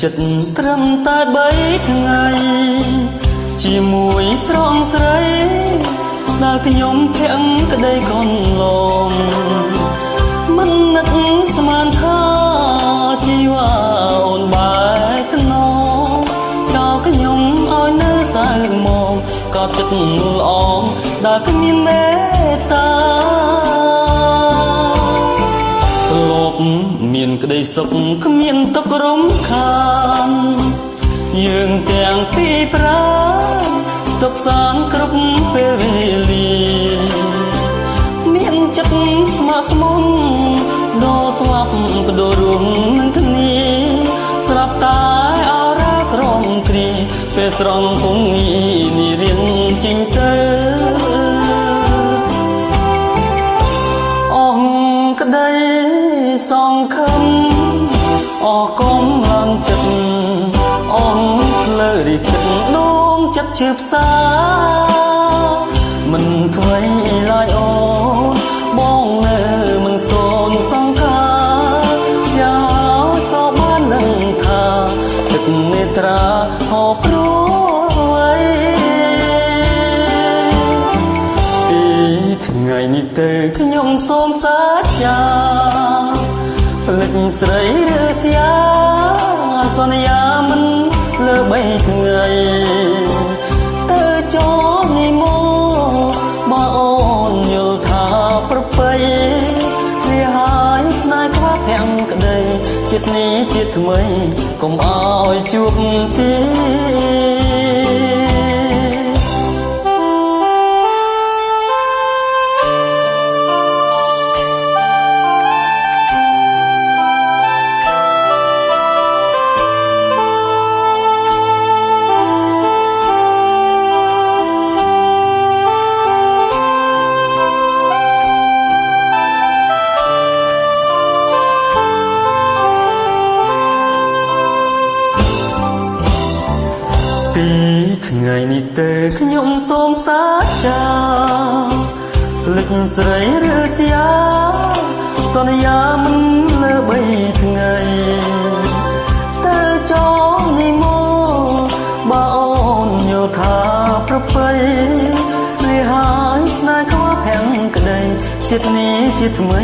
ចិត្តត្រឹមតែ3ថ្ងៃជាមួយស្រងស្រីដែលខ្ញុំភាំងក្តីកូនលងមិននឹកស្មានថាជីវ៉ាអូនបែកថ្នមចោលខ្ញុំឲ្យនៅសើចមកក៏ចិត្តល្អដែលគ្មានមេត្តាលោកមានក្តីសុខគ្មានទុក្ខរំខានយើងទាំងពីរប្រាសុខសាន្តគ្រប់ពេលវេលាមានចិត្តស្មោះស្មន់ដោស្វាប់បដូររួមនឹងគ្នាស្រាប់តែអរ៉ាក្រំគ្រាពេលស្រងពងនេះរៀនចេញទៅអងក្តីសង្ឃឹមអកុំឡើងចិត្តអងលើរីគិតដងចិត្តជឿផ្សាមិនថ្មីឡើយអូនបងនៅមិនសូនសង្ខាយ៉ាងក៏បាននឹងថាទឹកនេត្រាហូរព្រួយពីថ្ងៃនេះទៅខ្ញុំសូមសាចាភ្លេចស្រីឬស្យាសន្យាមិនលើ3ថ្ងៃទៅចោលនេះមកបើអូនយល់ថាប្រពៃវាហើយស្នេហ៍ខ្វះភាំងក្តីជាតិនេះជាតិថ្មីកុំឲ្យជួបទេពីថ្ងៃនេះទៅខ្ញុំសូមសាចាភ្លេចស្រីឬស្យាសន្យាមិនលើ3ថ្ងៃទៅចោលនេះមកបើអូនយល់ថាប្រពៃវាហើយស្នេហ៍ខ្វះភាំងក្តីជាតិនេះជាតិថ្មី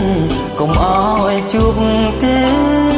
កុំឲ្យជួបទេ